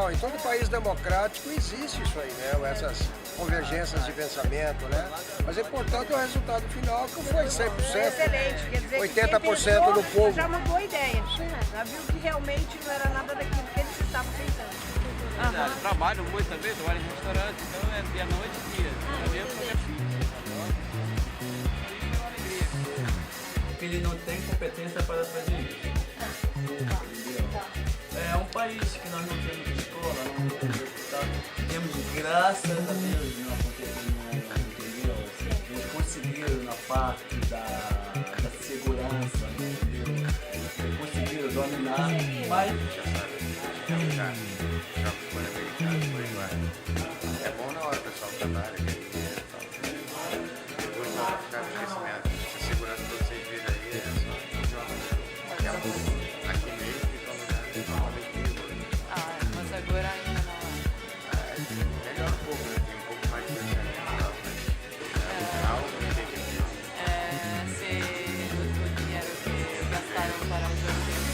normal. Em todo país democrático existe isso aí, né? Essas convergências de pensamento, né? Mas o importante é o resultado final, que foi 100%. Excelente, quer dizer 80% do povo. já mudou a ideia. Já viu que realmente não era nada daquilo que eles estavam tentando. Verdade, trabalho muito também, trabalho em restaurante, então é dia noite e dia. Ele não tem competência para fazer isso. É um país que nós não temos escola, não temos hospital, temos, graças a Deus, não entendeu? Eles conseguiram na parte da segurança, entendeu? Eles conseguiram dominar, mas é bom na hora o pessoal trabalha, ganha dinheiro e tal. Depois na hora ficar no esquecimento. Essa segurança que vocês viram aí é só daqui a pouco. Aqui mesmo fica um lugar totalmente perigoso. Mas agora ainda não. Melhor um pouco, né? Tem um pouco mais de pensamento e tal, mas algo que tem que ver. Se o dinheiro que gastaram para os Olímpicos.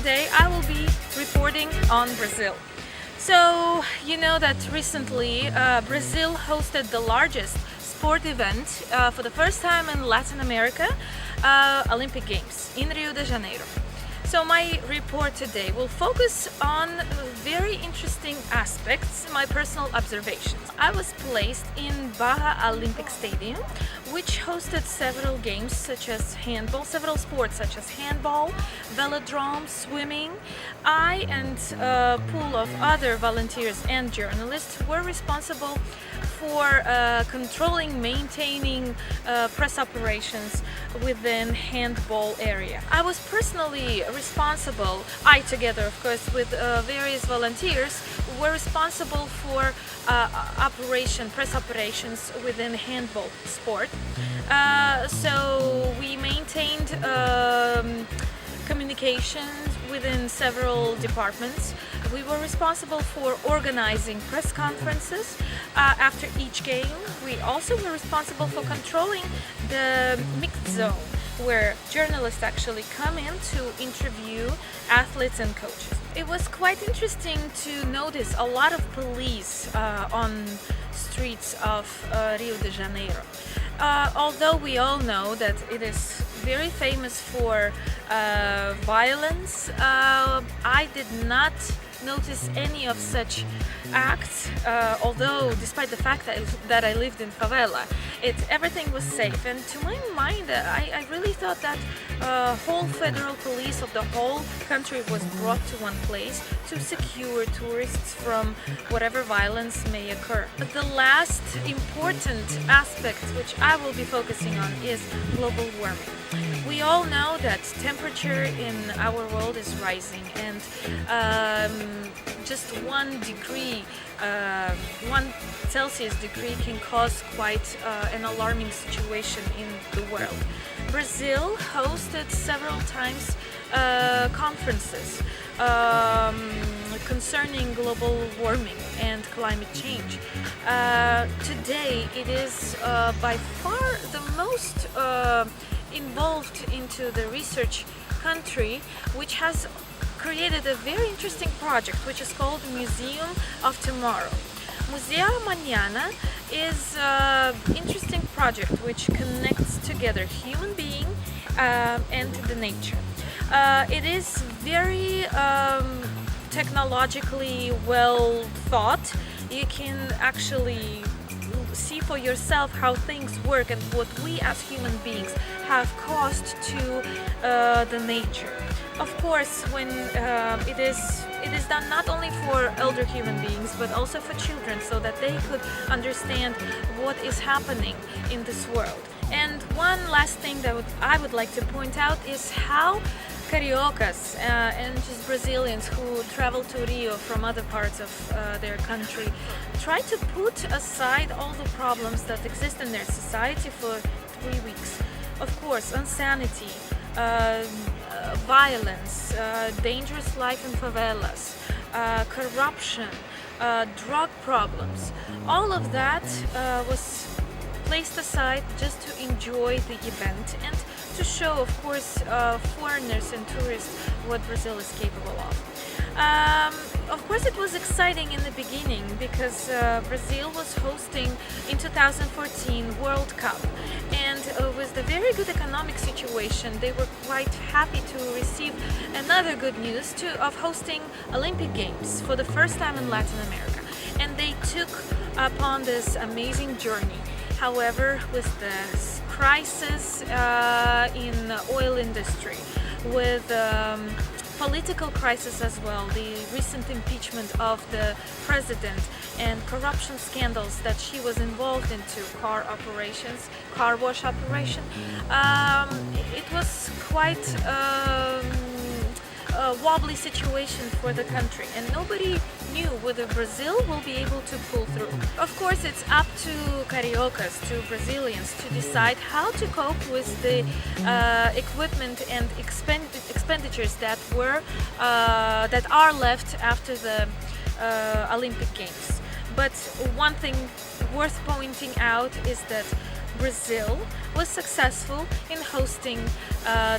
Today I will be reporting on Brazil. So you know that recently Brazil hosted the largest sport event for the first time in Latin America, Olympic Games in Rio de Janeiro. So my report today will focus on very interesting aspects, my personal observations. I was placed in Barra Olympic Stadium, which hosted several games such as handball, several sports such as handball, velodrome, swimming. I and a pool of other volunteers and journalists were responsible for controlling, maintaining press operations within handball area. I was personally responsible, I together of course with various volunteers, were responsible for press operations within handball sport. So we maintained communications within several departments. We were responsible for organizing press conferences after each game. We also were responsible for controlling the mixed zone, where journalists actually come in to interview athletes and coaches. It was quite interesting to notice a lot of police on streets of Rio de Janeiro. Although we all know that it is very famous for violence, I did not notice any of such acts, although despite the fact that I lived in favela, everything was safe. And to my mind, I really thought that whole federal police of the whole country was brought to one place to secure tourists from whatever violence may occur. But the last important aspect which I will be focusing on is global warming. We all know that temperature in our world is rising, and just 1 degree, 1 Celsius degree can cause quite an alarming situation in the world. Brazil hosted several times conferences concerning global warming and climate change. Today it is by far the most involved into the research country, which has created a very interesting project which is called Museum of Tomorrow. Museo Mañana is an interesting project which connects together human being and the nature. It is very technologically well thought. You can actually see for yourself how things work and what we as human beings have caused to the nature. Of course, when it is done not only for elder human beings but also for children, so that they could understand what is happening in this world. And one last thing that I would like to point out is how Cariocas and just Brazilians who travel to Rio from other parts of their country try to put aside all the problems that exist in their society for 3 weeks. Of course, insanity, violence, dangerous life in favelas, corruption, drug problems. All of that was placed aside just to enjoy the event and to show, of course, foreigners and tourists what Brazil is capable of. Of course, it was exciting in the beginning because Brazil was hosting in 2014 World Cup, and with the very good economic situation, they were quite happy to receive another good news of hosting Olympic Games for the first time in Latin America, and they took upon this amazing journey. However, with the crisis in the oil industry, with political crisis as well, the recent impeachment of the president and corruption scandals that she was involved into, car wash operation, it was quite a wobbly situation for the country, and nobody knew whether Brazil will be able to pull through. Of course, it's up to Cariocas, to Brazilians, to decide how to cope with the equipment and expenditures that are left after the Olympic Games. But one thing worth pointing out is that Brazil was successful in hosting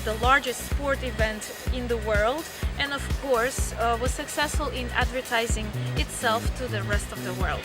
the largest sport event in the world, and of course was successful in advertising itself to the rest of the world.